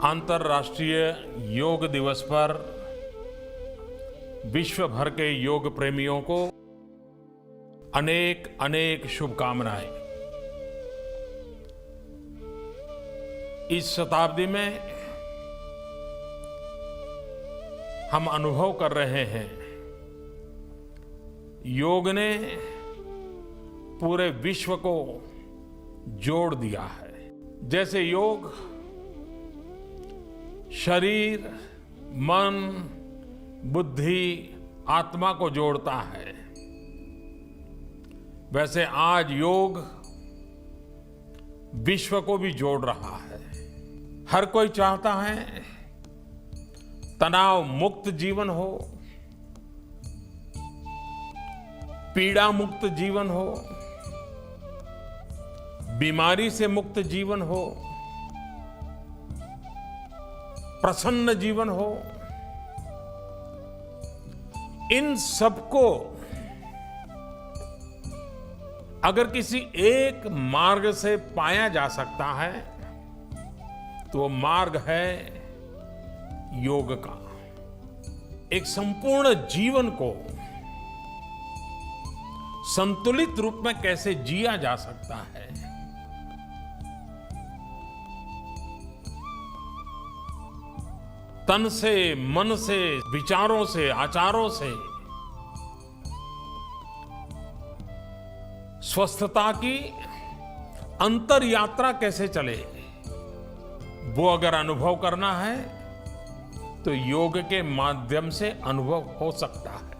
अंतर्राष्ट्रीय योग दिवस पर विश्व भर के योग प्रेमियों को अनेक अनेक शुभकामनाएं। इस शताब्दी में हम अनुभव कर रहे हैं, योग ने पूरे विश्व को जोड़ दिया है। जैसे योग शरीर, मन, बुद्धि, आत्मा को जोड़ता है, वैसे आज योग विश्व को भी जोड़ रहा है। हर कोई चाहता है तनाव मुक्त जीवन हो, पीड़ा मुक्त जीवन हो, बीमारी से मुक्त जीवन हो, प्रसन्न जीवन हो। इन सबको अगर किसी एक मार्ग से पाया जा सकता है तो वो मार्ग है योग का। एक संपूर्ण जीवन को संतुलित रूप में कैसे जिया जा सकता है, तन से, मन से, विचारों से, आचारों से स्वस्थता की अंतर यात्रा कैसे चले, वो अगर अनुभव करना है तो योग के माध्यम से अनुभव हो सकता है।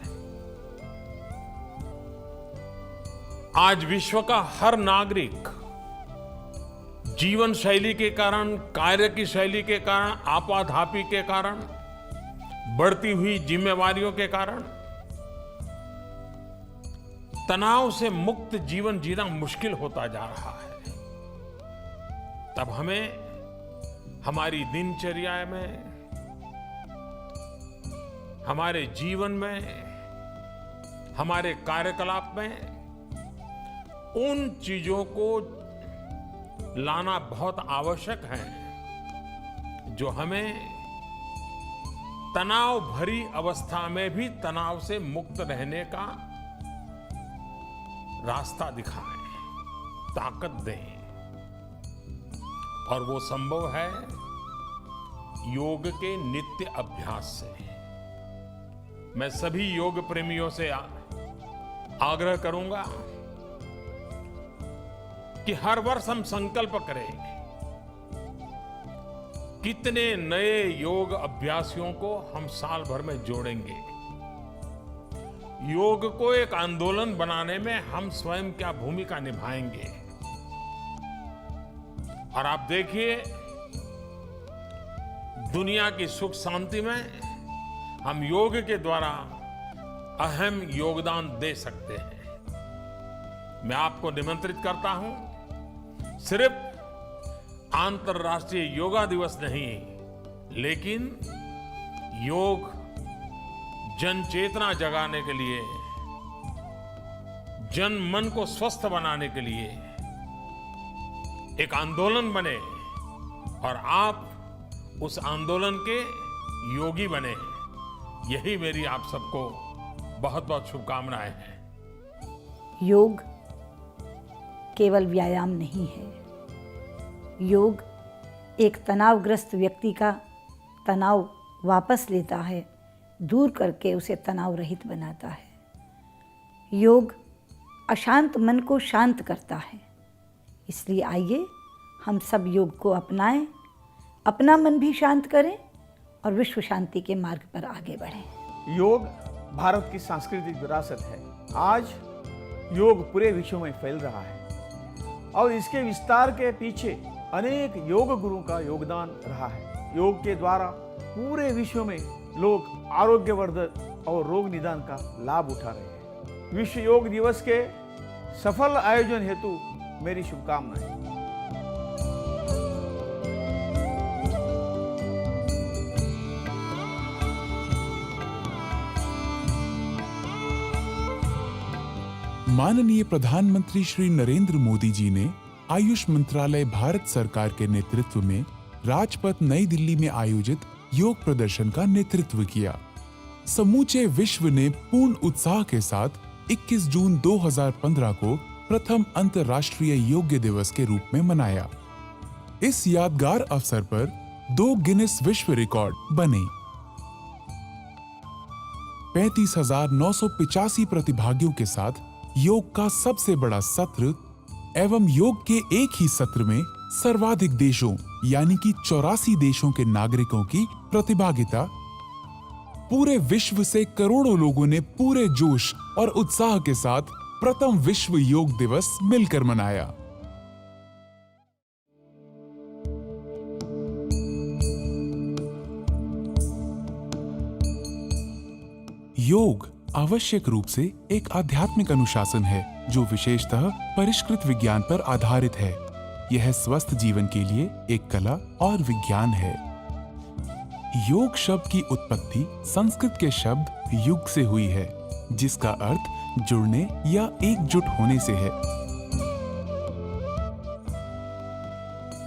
आज विश्व का हर नागरिक जीवन शैली के कारण, कार्य की शैली के कारण, आपाधापी के कारण, बढ़ती हुई जिम्मेवारियों के कारण तनाव से मुक्त जीवन जीना मुश्किल होता जा रहा है। तब हमें हमारी दिनचर्या में, हमारे जीवन में, हमारे कार्यकलाप में उन चीजों को लाना बहुत आवश्यक है जो हमें तनाव भरी अवस्था में भी तनाव से मुक्त रहने का रास्ता दिखाएं, ताकत दें। और वो संभव है योग के नित्य अभ्यास से। मैं सभी योग प्रेमियों से आग्रह करूंगा कि हर वर्ष हम संकल्प करें कितने नए योग अभ्यासियों को हम साल भर में जोड़ेंगे। योग को एक आंदोलन बनाने में हम स्वयं क्या भूमिका निभाएंगे। और आप देखिए, दुनिया की सुख शांति में हम योग के द्वारा अहम योगदान दे सकते हैं। मैं आपको निमंत्रित करता हूं, सिर्फ अंतर्राष्ट्रीय योगा दिवस नहीं, लेकिन योग जन चेतना जगाने के लिए, जन मन को स्वस्थ बनाने के लिए एक आंदोलन बने और आप उस आंदोलन के योगी बने। यही मेरी आप सबको बहुत बहुत शुभकामनाएं हैं। योग केवल व्यायाम नहीं है। योग एक तनावग्रस्त व्यक्ति का तनाव वापस लेता है, दूर करके उसे तनाव रहित बनाता है। योग अशांत मन को शांत करता है। इसलिए आइए हम सब योग को अपनाएं, अपना मन भी शांत करें और विश्व शांति के मार्ग पर आगे बढ़ें। योग भारत की सांस्कृतिक विरासत है। आज योग पूरे विश्व में फैल रहा है और इसके विस्तार के पीछे अनेक योग गुरुओं का योगदान रहा है। योग के द्वारा पूरे विश्व में लोग आरोग्यवर्धक और रोग निदान का लाभ उठा रहे हैं। विश्व योग दिवस के सफल आयोजन हेतु मेरी शुभकामनाएं। माननीय प्रधानमंत्री श्री नरेंद्र मोदी जी ने आयुष मंत्रालय भारत सरकार के नेतृत्व में राजपथ नई दिल्ली में आयोजित योग प्रदर्शन का नेतृत्व किया। समूचे विश्व ने पूर्ण उत्साह के साथ 21 जून 2015 को प्रथम अंतर्राष्ट्रीय योग दिवस के रूप में मनाया। इस यादगार अवसर पर 2 गिनेस विश्व रिकॉर्ड बने। 35,985 प्रतिभागियों के साथ योग का सबसे बड़ा सत्र एवं योग के एक ही सत्र में सर्वाधिक देशों यानी कि 84 देशों के नागरिकों की प्रतिभागिता। पूरे विश्व से करोड़ों लोगों ने पूरे जोश और उत्साह के साथ प्रथम विश्व योग दिवस मिलकर मनाया। योग आवश्यक रूप से एक आध्यात्मिक अनुशासन है जो विशेषतः परिष्कृत विज्ञान पर आधारित है। यह स्वस्थ जीवन के लिए एक कला और विज्ञान है। योग शब्द की उत्पत्ति संस्कृत के शब्द युग से हुई है, जिसका अर्थ जुड़ने या एकजुट होने से है।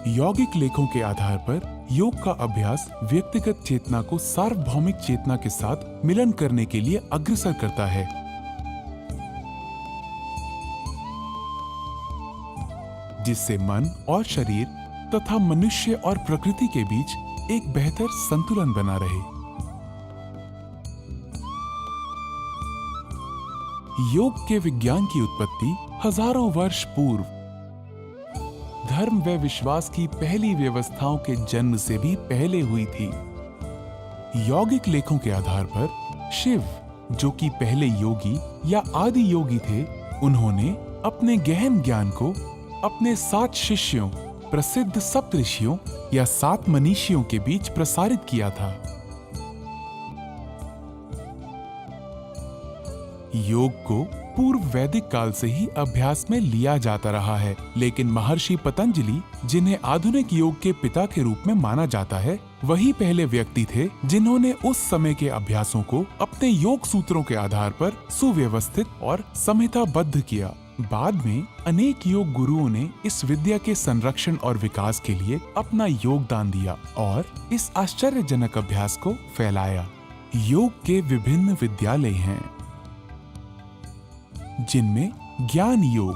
यौगिक लेखों के आधार पर योग का अभ्यास व्यक्तिगत चेतना को सार्वभौमिक चेतना के साथ मिलन करने के लिए अग्रसर करता है। जिससे मन और शरीर तथा मनुष्य और प्रकृति के बीच एक बेहतर संतुलन बना रहे। योग के विज्ञान की उत्पत्ति हजारों वर्ष पूर्व धर्म व विश्वास की पहली व्यवस्थाओं के जन्म से भी पहले हुई थी। यौगिक लेखों के आधार पर शिव, जो कि पहले योगी या आदि योगी थे, उन्होंने अपने गहन ज्ञान को अपने 7 शिष्यों, प्रसिद्ध सप्तऋषियों या 7 मनीषियों के बीच प्रसारित किया था। योग को पूर्व वैदिक काल से ही अभ्यास में लिया जाता रहा है, लेकिन महर्षि पतंजलि, जिन्हें आधुनिक योग के पिता के रूप में माना जाता है, वही पहले व्यक्ति थे जिन्होंने उस समय के अभ्यासों को अपने योग सूत्रों के आधार पर सुव्यवस्थित और संहिताबद्ध किया। बाद में अनेक योग गुरुओं ने इस विद्या के संरक्षण और विकास के लिए अपना योगदान दिया और इस आश्चर्यजनक अभ्यास को फैलाया। योग के विभिन्न विद्यालय हैं, जिनमें ज्ञान योग,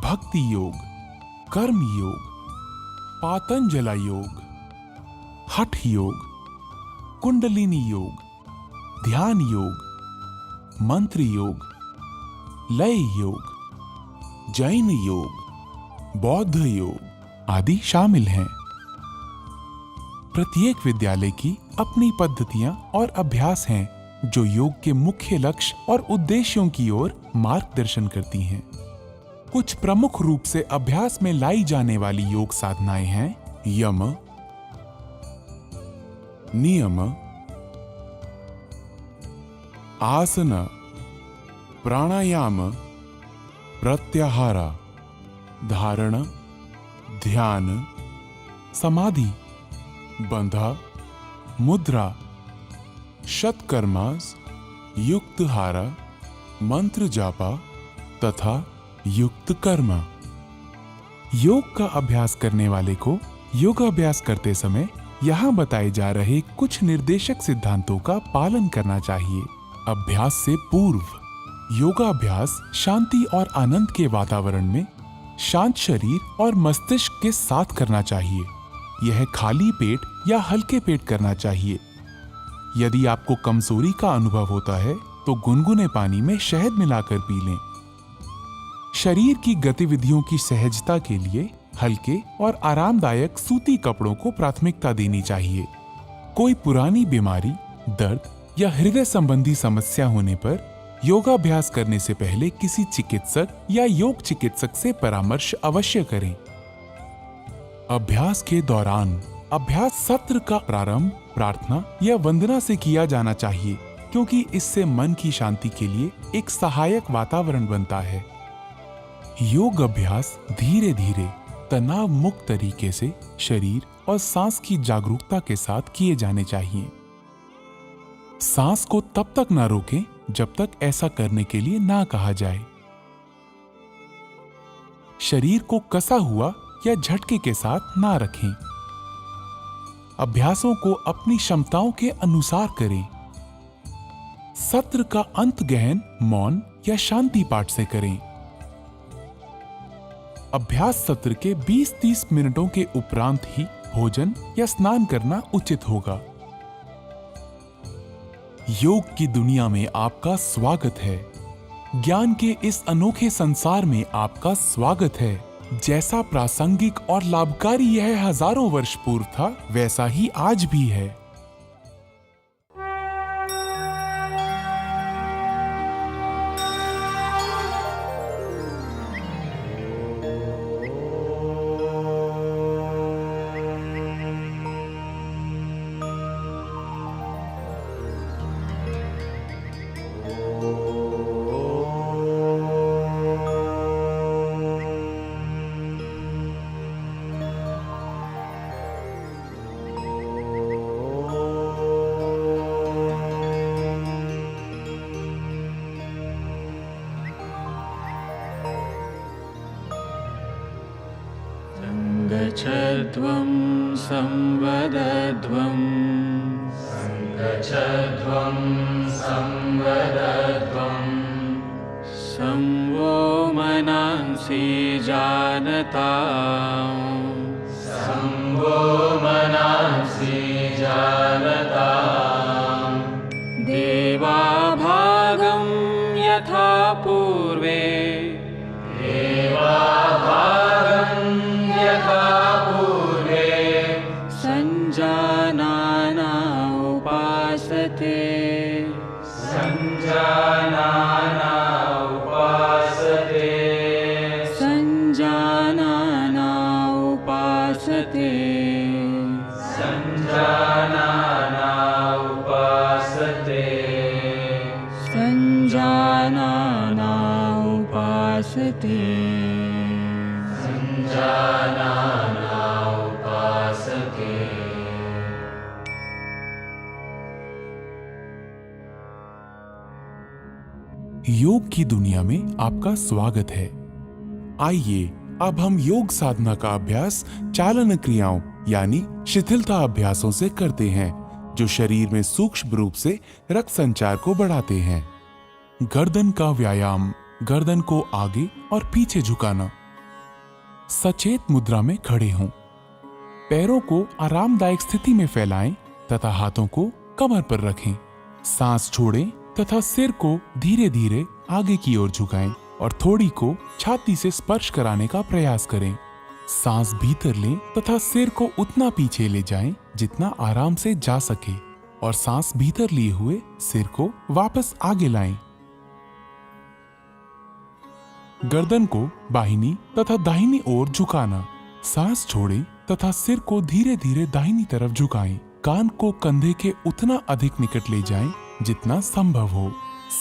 भक्ति योग, कर्म योग, पातंजला योग, हठ योग, कुंडलिनी योग, ध्यान योग, मंत्र योग, लय योग, जैन योग, बौद्ध योग आदि शामिल हैं। प्रत्येक विद्यालय की अपनी पद्धतियां और अभ्यास हैं जो योग के मुख्य लक्ष्य और उद्देश्यों की ओर मार्गदर्शन करती हैं। कुछ प्रमुख रूप से अभ्यास में लाई जाने वाली योग साधनाएं हैं यम, नियम, आसन, प्राणायाम, प्रत्याहार, धारण, ध्यान, समाधि, बंधा, मुद्रा, शतकर्मास, युक्तहारा, मंत्र जापा तथा युक्त कर्म। योग का अभ्यास करने वाले को योगाभ्यास करते समय यहाँ बताए जा रहे कुछ निर्देशक सिद्धांतों का पालन करना चाहिए। अभ्यास से पूर्व योगाभ्यास शांति और आनंद के वातावरण में शांत शरीर और मस्तिष्क के साथ करना चाहिए। यह खाली पेट या हल्के पेट करना चाहिए। यदि आपको कमजोरी का अनुभव होता है तो गुनगुने पानी में शहद मिलाकर पी लें। शरीर की गतिविधियों की सहजता के लिए हल्के और आरामदायक सूती कपड़ों को प्राथमिकता देनी चाहिए। कोई पुरानी बीमारी, दर्द या हृदय संबंधी समस्या होने पर योगाभ्यास करने से पहले किसी चिकित्सक या योग चिकित्सक से परामर्श अवश्य करें। अभ्यास के दौरान अभ्यास सत्र का प्रारंभ प्रार्थना या वंदना से किया जाना चाहिए, क्योंकि इससे मन की शांति के लिए एक सहायक वातावरण बनता है। योग अभ्यास धीरे धीरे तनाव मुक्त तरीके से शरीर और सांस की जागरूकता के साथ किए जाने चाहिए। सांस को तब तक ना रोकें जब तक ऐसा करने के लिए ना कहा जाए। शरीर को कसा हुआ या झटके के साथ ना रखें। अभ्यासों को अपनी क्षमताओं के अनुसार करें। सत्र का अंत गहन मौन या शांति पाठ से करें। अभ्यास सत्र के 20-30 मिनटों के उपरांत ही भोजन या स्नान करना उचित होगा। योग की दुनिया में आपका स्वागत है। ज्ञान के इस अनोखे संसार में आपका स्वागत है। जैसा प्रासंगिक और लाभकारी यह हजारों वर्ष पूर्व था, वैसा ही आज भी है। सङ्गच्छध्वं संवदध्वं संवो मनांसि जानताम् देवा भागं यथा पूर्वे संजानाना उपासते योग की दुनिया में आपका स्वागत है। आइए अब हम योग साधना का अभ्यास चालन क्रियाओं यानी शिथिलता अभ्यासों से करते हैं, जो शरीर में सूक्ष्म रूप से रक्त संचार को बढ़ाते हैं। गर्दन का व्यायाम, गर्दन को आगे और पीछे झुकाना। सचेत मुद्रा में खड़े हों। पैरों को आरामदायक स्थिति में फैलाएं तथा हाथों को कमर पर रखें। सांस छोड़ें तथा सिर को धीरे धीरे आगे की ओर झुकाएं और थोड़ी को छाती से स्पर्श कराने का प्रयास करें। सांस भीतर लें तथा सिर को उतना पीछे ले जाएं जितना आराम से जा सके और सांस भीतर लिए हुए सिर को वापस आगे लाएं। गर्दन को बाहिनी तथा दाहिनी ओर झुकाना। सांस छोड़ें तथा सिर को धीरे धीरे दाहिनी तरफ झुकाएं। कान को कंधे के उतना अधिक निकट ले जाएं जितना संभव हो।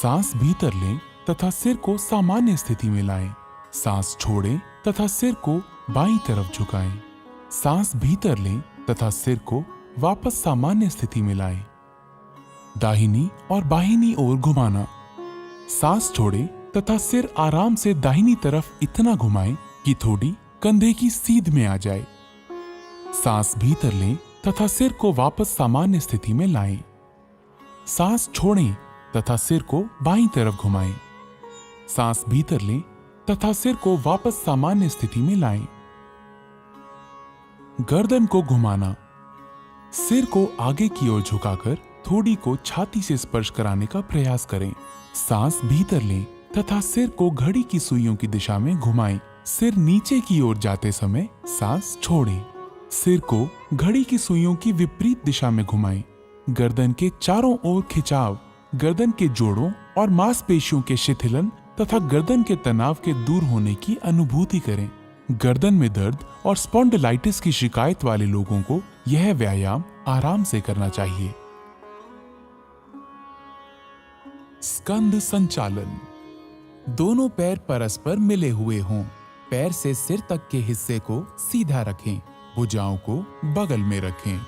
सांस भीतर लें तथा सिर को सामान्य स्थिति में लाएं। सांस छोड़ें तथा सिर को बाईं तरफ झुकाएं। सांस भीतर लें तथा सिर को वापस सामान्य स्थिति में लाएं। दाहिनी और बाहिनी ओर घुमाना। सांस छोड़ें तथा सिर आराम से दाहिनी तरफ इतना घुमाएं कि थोड़ी कंधे की सीध में आ जाए। सांस भीतर लें तथा सिर को वापस सामान्य स्थिति में लाएं। सांस छोड़ें तथा सिर को बाईं तरफ घुमाएं। सांस भीतर लें तथा सिर को वापस सामान्य स्थिति में लाएं। गर्दन को घुमाना। सिर को आगे की ओर झुकाकर थोड़ी को छाती से स्पर्श कराने का प्रयास करें। सांस भीतर लें तथा सिर को घड़ी की सुइयों की दिशा में घुमाएं। सिर नीचे की ओर जाते समय सांस छोड़ें। सिर को घड़ी की सुइयों की विपरीत दिशा में घुमाएं। गर्दन के चारों ओर खिंचाव, गर्दन के जोड़ों और मांसपेशियों के शिथिलन तथा गर्दन के तनाव के दूर होने की अनुभूति करें। गर्दन में दर्द और स्पॉन्डिलाइटिस की शिकायत वाले लोगों को यह व्यायाम आराम से करना चाहिए। स्कंद संचालन। दोनों पैर परस्पर मिले हुए हों। पैर से सिर तक के हिस्से को सीधा रखें। भुजाओं को बगल में रखें।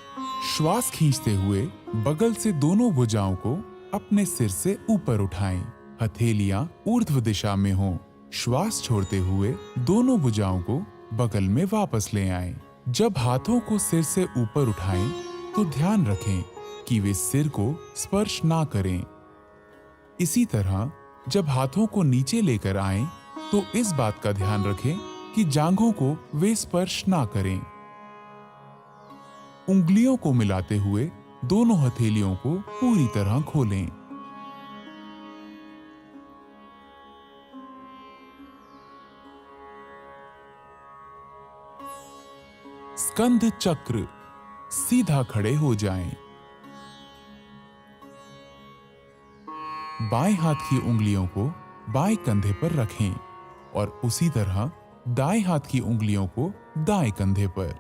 श्वास खींचते हुए बगल से दोनों भुजाओं को अपने सिर से ऊपर उठाएं। हथेलियां ऊर्ध्व दिशा में हों। श्वास छोड़ते हुए दोनों भुजाओं को बगल में वापस ले आएं। जब हाथों को सिर से ऊपर उठाएं तो ध्यान रखें कि वे सिर को स्पर्श ना करें। इसी तरह जब हाथों को नीचे लेकर आएं तो इस बात का ध्यान रखें कि जांघों को वे स्पर्श ना करें। उंगलियों को मिलाते हुए दोनों हथेलियों को पूरी तरह खोलें। स्कंध चक्र, सीधा खड़े हो जाएं। बाएं हाथ की उंगलियों को बाएं कंधे पर रखें और उसी तरह दाएं हाथ की उंगलियों को दाएं कंधे पर।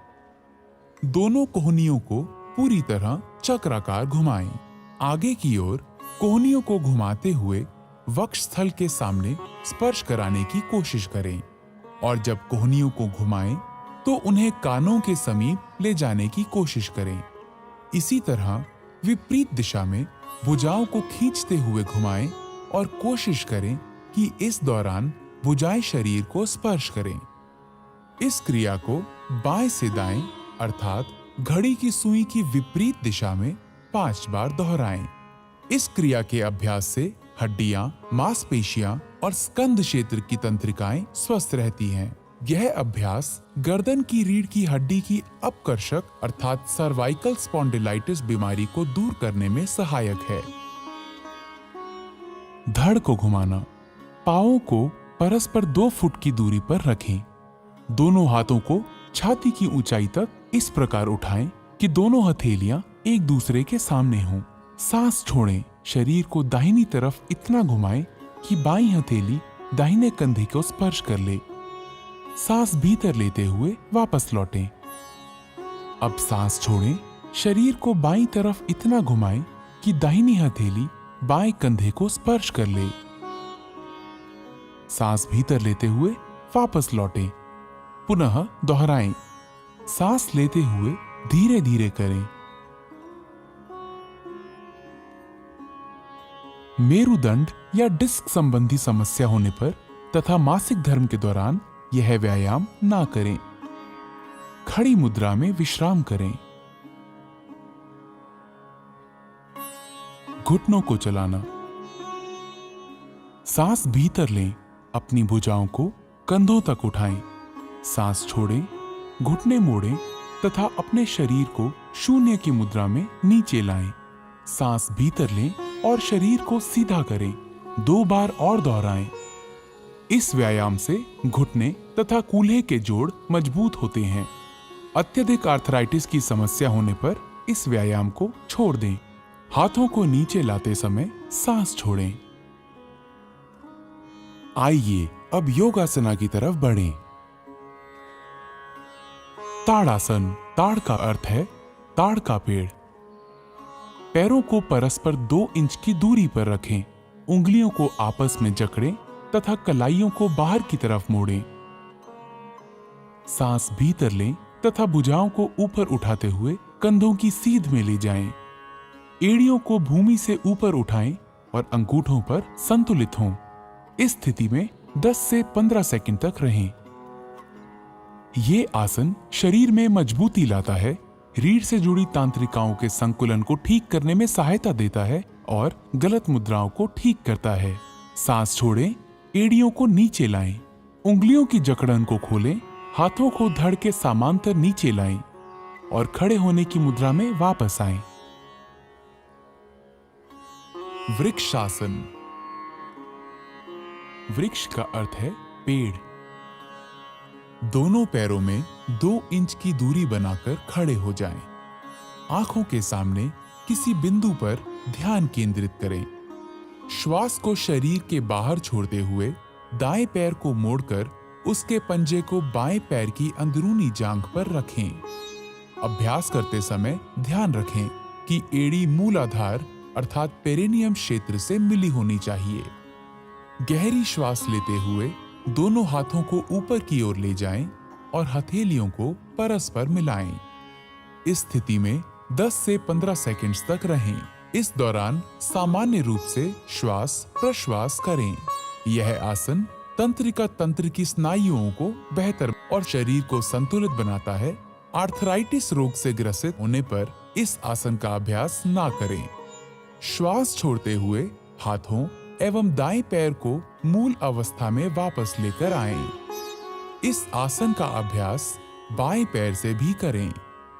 दोनों कोहनियों को पूरी तरह चक्राकार घुमाएं। आगे की ओर कोहनियों को घुमाते हुए वक्ष स्थल के सामने स्पर्श कराने की कोशिश करें और जब कोहनियों को घुमाएं तो उन्हें कानों के समीप ले जाने की कोशिश करें। इसी तरह विपरीत दिशा में भुजाओं को खींचते हुए घुमाएं और कोशिश करें कि इस दौरान भुजाएं शरीर को स्पर्श करें। इस क्रिया को बाएं से दाएं अर्थात घड़ी की सुई की विपरीत दिशा में 5 बार दोहराएं। इस क्रिया के अभ्यास से हड्डियां, मांसपेशियां और स्कंध क्षेत्र की तंत्रिकाएं स्वस्थ रहती हैं। यह अभ्यास गर्दन की रीढ़ की हड्डी की अपकर्षक अर्थात सर्वाइकल स्पॉन्डिलाइटिस बीमारी को दूर करने में सहायक है। धड़ को घुमाना। पांवों को परस्पर 2 फुट की दूरी पर रखें। दोनों हाथों को छाती की ऊंचाई तक इस प्रकार उठाएं कि दोनों हथेलियां एक दूसरे के सामने हों। सांस छोड़ें। शरीर को दाहिनी तरफ इतना घुमाएं कि बाईं हथेली दाहिने कंधे को स्पर्श कर ले। सांस भीतर लेते हुए वापस लौटें। अब सांस छोड़ें। शरीर को बाईं तरफ इतना घुमाएं कि दाहिनी हथेली बाएं कंधे को स्पर्श कर ले। सांस भीतर लेते हुए वापस लौटें। पुनः दोहराएं। सांस लेते हुए धीरे धीरे करें। मेरुदंड या डिस्क संबंधी समस्या होने पर तथा मासिक धर्म के दौरान यह व्यायाम ना करें। खड़ी मुद्रा में विश्राम करें। घुटनों को चलाना। सांस भीतर लें। अपनी भुजाओं को कंधों तक उठाएं। सांस छोड़ें। घुटने मोड़ें तथा अपने शरीर को शून्य की मुद्रा में नीचे लाएं। सांस भीतर लें और शरीर को सीधा करें। 2 बार और दोहराएं। इस व्यायाम से घुटने तथा कूल्हे के जोड़ मजबूत होते हैं। अत्यधिक आर्थराइटिस की समस्या होने पर इस व्यायाम को छोड़ दें। हाथों को नीचे लाते समय सांस छोड़ें। आइए अब योगासना की तरफ बढ़ें। ताड़ासन। ताड़ का अर्थ है ताड़ का पेड़। पैरों को परस्पर 2 इंच की दूरी पर रखें। उंगलियों को आपस में जकड़ें तथा कलाइयों को बाहर की तरफ मोड़ें। सांस भीतर लें तथा भुजाओं को ऊपर उठाते हुए कंधों की सीध में ले जाएं। एड़ियों को भूमि से ऊपर उठाएं और अंगूठों पर संतुलित हों। इस स्थिति में 10 से 15 सेकंड तक रहें। ये आसन शरीर में मजबूती लाता है, रीढ़ से जुड़ी तांत्रिकाओं के संकुलन को ठीक करने में सहायता देता है और गलत मुद्राओं को ठीक करता है। सांस छोड़ें। एड़ियों को नीचे लाएं। उंगलियों की जकड़न को खोलें। हाथों को धड़ के समांतर नीचे लाएं और खड़े होने की मुद्रा में वापस आएं। वृक्षासन। वृक्ष का अर्थ है पेड़। दोनों पैरों में 2 इंच की दूरी बनाकर खड़े हो जाएं। आंखों के सामने किसी बिंदु पर ध्यान केंद्रित करें। श्वास को शरीर के बाहर छोड़ते हुए दाएं पैर को मोड़कर उसके पंजे को बाएं पैर की अंदरूनी जांघ पर रखें। अभ्यास करते समय ध्यान रखें कि एड़ी मूलाधार अर्थात पेरिनियम क्षेत्र से मिली होनी चाहिए। गहरी श्वास लेते हुए दोनों हाथों को ऊपर की ओर ले जाएं और हथेलियों को परस्पर मिलाएं। इस स्थिति में 10 से 15 सेकंड्स तक रहें। इस दौरान सामान्य रूप से श्वास प्रश्वास करें। यह आसन तंत्रिका तंत्र की स्नायुओं को बेहतर और शरीर को संतुलित बनाता है। आर्थराइटिस रोग से ग्रसित होने पर इस आसन का अभ्यास ना करें। श्वास छोड़ते हुए हाथों एवं दाएं पैर को मूल अवस्था में वापस लेकर आएं। इस आसन का अभ्यास बाएं पैर से भी करें।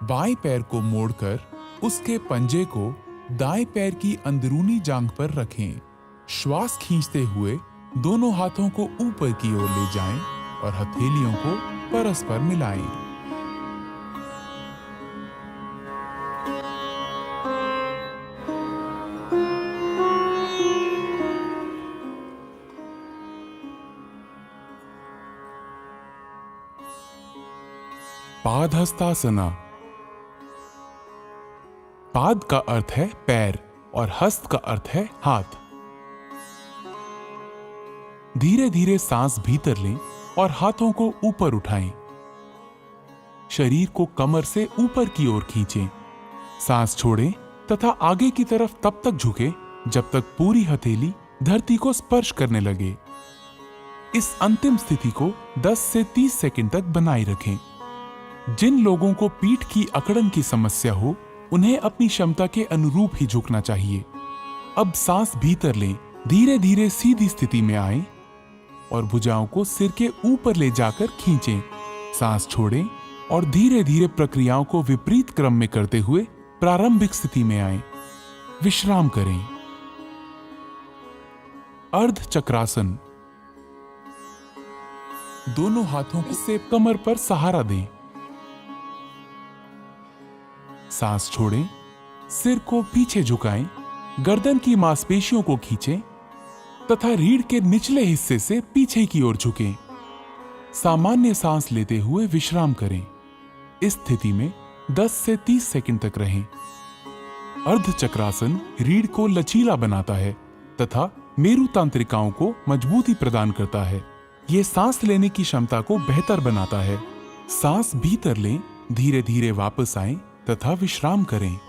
बाएं पैर को मोड़कर उसके पंजे को दाएं पैर की अंदरूनी जांघ पर रखें। श्वास खींचते हुए दोनों हाथों को ऊपर की ओर ले जाएं और हथेलियों को परस्पर मिलाएं। पादहस्तासना। पाद का अर्थ है पैर और हस्त का अर्थ है हाथ। धीरे धीरे सांस भीतर लें और हाथों को ऊपर उठाएं। शरीर को कमर से ऊपर की ओर खींचें। सांस छोड़ें तथा आगे की तरफ तब तक झुकें जब तक पूरी हथेली धरती को स्पर्श करने लगे। इस अंतिम स्थिति को 10 से 30 सेकंड तक बनाए रखें। जिन लोगों को पीठ की अकड़न की समस्या हो, उन्हें अपनी क्षमता के अनुरूप ही झुकना चाहिए। अब सांस भीतर लें, धीरे धीरे सीधी स्थिति में आएं और भुजाओं को सिर के ऊपर ले जाकर खींचें। सांस छोड़ें और धीरे धीरे प्रक्रियाओं को विपरीत क्रम में करते हुए प्रारंभिक स्थिति में आएं। विश्राम करें। अर्ध चक्रासन। दोनों हाथों से कमर पर सहारा दें। सांस छोड़ें, सिर को पीछे झुकाएं, गर्दन की मांसपेशियों को खींचें तथा रीढ़ के निचले हिस्से से पीछे की ओर झुकें। सामान्य सांस लेते हुए विश्राम करें। इस स्थिति में 10 से 30 सेकंड तक रहें। अर्ध चक्रासन रीढ़ को लचीला बनाता है तथा मेरु तंत्रिकाओं को मजबूती प्रदान करता है। यह सांस लेने की क्षमता को बेहतर बनाता है। सांस भीतर लें, धीरे धीरे वापस आएं तथा विश्राम करें।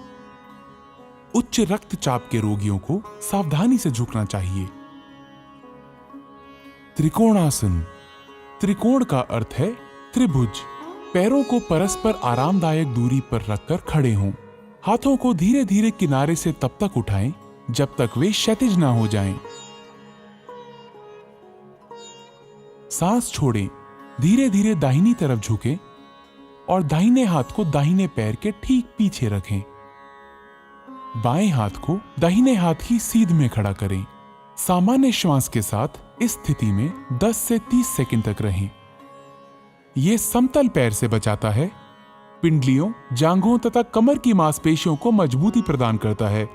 उच्च रक्तचाप के रोगियों को सावधानी से झुकना चाहिए। त्रिकोणासन। त्रिकोण का अर्थ है त्रिभुज। पैरों को परस्पर आरामदायक दूरी पर रखकर खड़े हों। हाथों को धीरे धीरे किनारे से तब तक उठाएं जब तक वे क्षैतिज ना हो जाएं। सांस छोड़ें, धीरे धीरे दाहिनी तरफ झुकें और दाहिने हाथ को दाहिने पैर के ठीक पीछे रखें। बाएं हाथ को दाहिने हाथ की सीध में खड़ा करें। सामान्य श्वास के साथ इस स्थिति में 10 से 30 सेकंड तक रहें। यह समतल पैर से बचाता है, पिंडलियों, जांघों तथा कमर की मांसपेशियों को मजबूती प्रदान करता है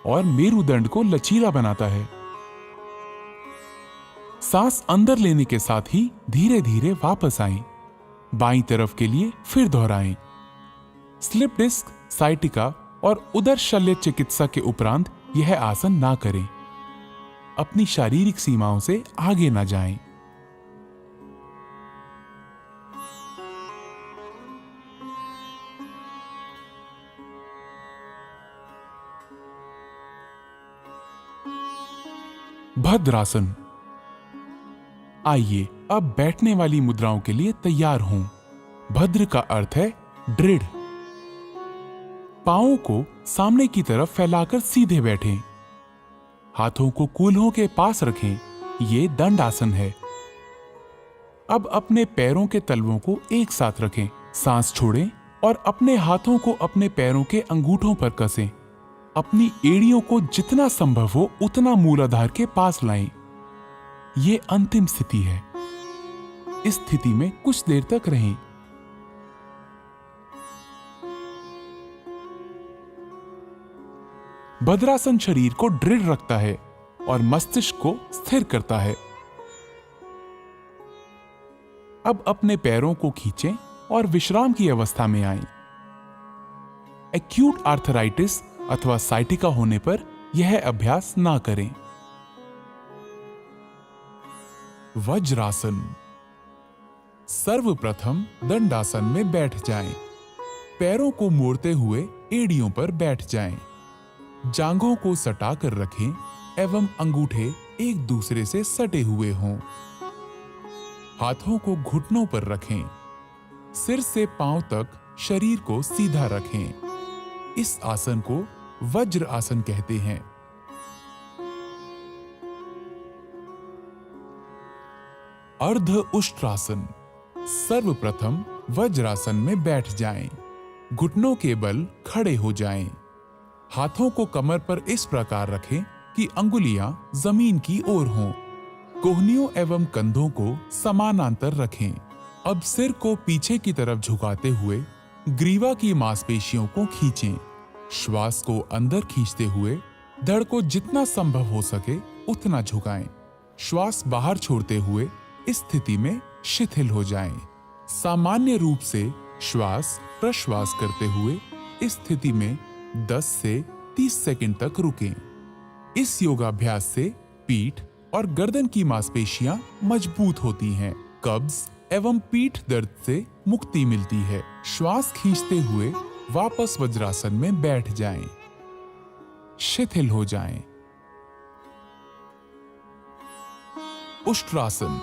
और मेरुदंड को लचीला बनाता है। सांस अंदर लेने के साथ ही धीरे धीरे वापस आएं। बाईं तरफ के लिए फिर दोहराएं। स्लिप डिस्क, साइटिका और उदर शल्य चिकित्सा के उपरांत यह आसन ना करें। अपनी शारीरिक सीमाओं से आगे ना जाएं। भद्रासन। आइए अब बैठने वाली मुद्राओं के लिए तैयार हों। भद्र का अर्थ है दृढ़। पांवों को सामने की तरफ फैलाकर सीधे बैठें। हाथों को कूल्हों के पास रखें। ये दंड आसन है। अब अपने पैरों के तलवों को एक साथ रखें। सांस छोड़ें और अपने हाथों को अपने पैरों के अंगूठों पर कसें। अपनी एड़ियों को जितना संभव हो उतना मूलाधार के पास लाएं। ये अंतिम स्थिति है। इस स्थिति में कुछ देर तक रहें। भद्रासन शरीर को दृढ़ रखता है और मस्तिष्क को स्थिर करता है। अब अपने पैरों को खींचें और विश्राम की अवस्था में आएं। एक्यूट आर्थराइटिस अथवा साइटिका होने पर यह अभ्यास ना करें। वज्रासन। सर्वप्रथम दंडासन में बैठ जाएं। पैरों को मोड़ते हुए एड़ियों पर बैठ जाएं। जांघों को सटा कर रखें एवं अंगूठे एक दूसरे से सटे हुए हों। हाथों को घुटनों पर रखें। सिर से पांव तक शरीर को सीधा रखें। इस आसन को वज्र आसन कहते हैं। अर्ध उष्ट्रासन। सर्वप्रथम वज्रासन में बैठ जाएं। घुटनों के बल खड़े हो जाएं। हाथों को कमर पर इस प्रकार रखें कि अंगुलियां जमीन की ओर हों। कोहनियों एवं कंधों को समानांतर रखें। अब सिर को पीछे की तरफ झुकाते हुए ग्रीवा की मांसपेशियों को खींचें। श्वास को अंदर खींचते हुए धड़ को जितना संभव हो सके उतना झुकाएं। श्वास बाहर छोड़ते हुए इस स्थिति में शिथिल हो जाएं। सामान्य रूप से श्वास प्रश्वास करते हुए इस स्थिति में 10 से 30 सेकंड तक रुकें। इस योगाभ्यास से पीठ और गर्दन की मांसपेशियां मजबूत होती हैं। कब्ज एवं पीठ दर्द से मुक्ति मिलती है। श्वास खींचते हुए वापस वज्रासन में बैठ जाएं। शिथिल हो जाएं। उष्ट्रासन।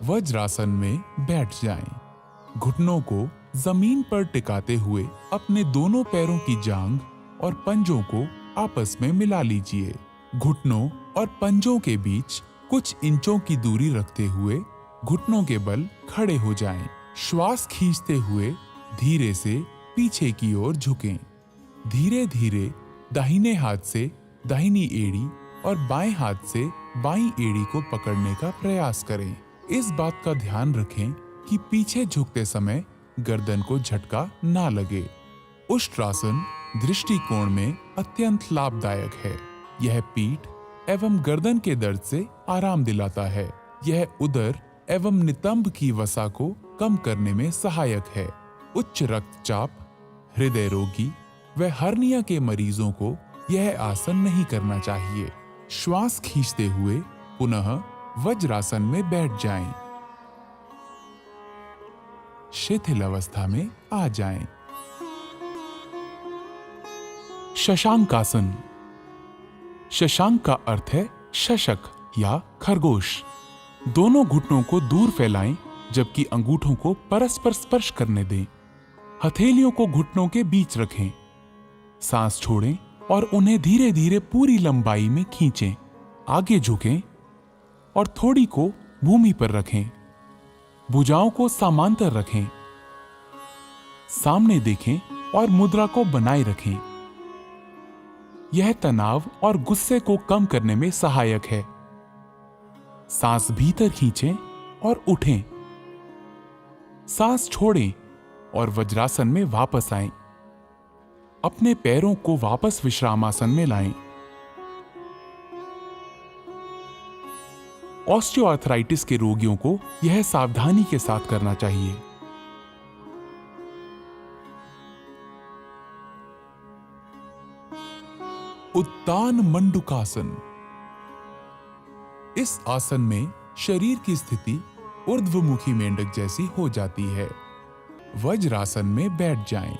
वज्रासन में बैठ जाएं। घुटनों को जमीन पर टिकाते हुए अपने दोनों पैरों की जांघ और पंजों को आपस में मिला लीजिए। घुटनों और पंजों के बीच कुछ इंचों की दूरी रखते हुए घुटनों के बल खड़े हो जाएं। श्वास खींचते हुए धीरे से पीछे की ओर झुकें। धीरे धीरे दाहिने हाथ से दाहिनी एड़ी और बाएं हाथ से बाईं एड़ी को पकड़ने का प्रयास करें। इस बात का ध्यान रखें कि पीछे झुकते समय गर्दन को झटका ना लगे। उष्ट्रासन दृष्टिकोण में अत्यंत लाभदायक है। यह पीठ एवं गर्दन के दर्द से आराम दिलाता है। यह उदर एवं नितंब की वसा को कम करने में सहायक है। उच्च रक्तचाप, हृदय रोगी व हर्निया के मरीजों को यह आसन नहीं करना चाहिए। श्वास खींचते हुए पुनः वज्रासन में बैठ जाएं। शिथिल अवस्था में आ जाएं। शशांकासन। शशांक का अर्थ है शशक या खरगोश। दोनों घुटनों को दूर फैलाएं जबकि अंगूठों को परस्पर स्पर्श करने दें। हथेलियों को घुटनों के बीच रखें। सांस छोड़ें और उन्हें धीरे धीरे पूरी लंबाई में खींचें। आगे झुकें और थोड़ी को भूमि पर रखें। भुजाओं को समांतर रखें। सामने देखें और मुद्रा को बनाए रखें। यह तनाव और गुस्से को कम करने में सहायक है। सांस भीतर खींचें और उठें। सांस छोड़ें और वज्रासन में वापस आएं। अपने पैरों को वापस विश्रामासन में लाएं। ऑस्टियोआर्थराइटिस के रोगियों को यह सावधानी के साथ करना चाहिए। उत्तान मंडूकासन। इस आसन में शरीर की स्थिति ऊर्ध्वमुखी मेंढक जैसी हो जाती है। वज्रासन में बैठ जाएं।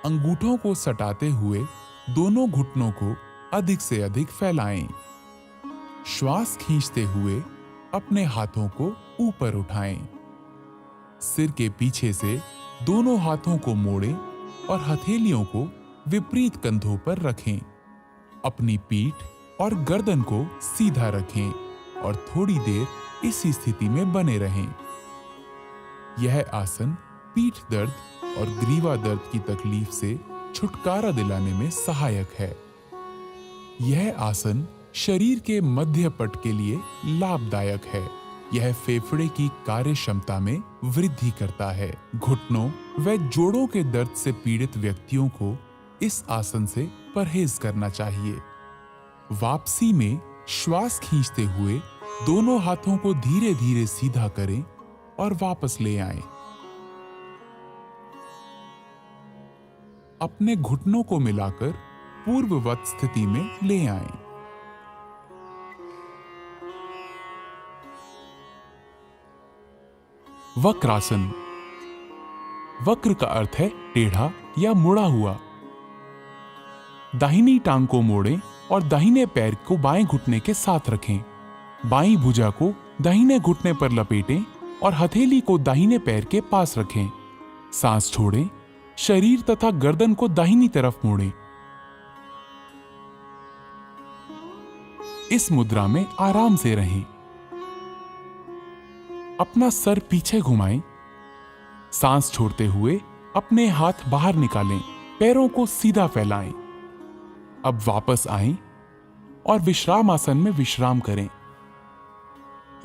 अंगूठों को सटाते हुए दोनों घुटनों को अधिक से अधिक फैलाएं। श्वास खींचते हुए अपने हाथों को ऊपर उठाएं। सिर के पीछे से दोनों हाथों को मोड़ें और हथेलियों को विपरीत कंधों पर रखें। अपनी पीठ और गर्दन को सीधा रखें और थोड़ी देर इसी स्थिति में बने रहें। यह आसन पीठ दर्द और ग्रीवा दर्द की तकलीफ से छुटकारा दिलाने में सहायक है। यह आसन शरीर के मध्य पट के लिए लाभदायक है। यह फेफड़े की कार्य क्षमता में वृद्धि करता है। घुटनों व जोड़ों के दर्द से पीड़ित व्यक्तियों को इस आसन से परहेज करना चाहिए। वापसी में श्वास खींचते हुए दोनों हाथों को धीरे धीरे सीधा करें और वापस ले आएं। अपने घुटनों को मिलाकर पूर्ववत स्थिति में ले आएं। वक्रासन। वक्र का अर्थ है टेढ़ा या मुड़ा हुआ। दाहिनी टांग को मोड़ें और दाहिने पैर को बाएं घुटने के साथ रखें। बाईं भुजा को दाहिने घुटने पर लपेटें और हथेली को दाहिने पैर के पास रखें। सांस छोड़ें, शरीर तथा गर्दन को दाहिनी तरफ मोड़ें। इस मुद्रा में आराम से रहें। अपना सर पीछे घुमाएं। सांस छोड़ते हुए अपने हाथ बाहर निकालें, पैरों को सीधा फैलाएं। अब वापस आएं और विश्राम आसन में विश्राम करें।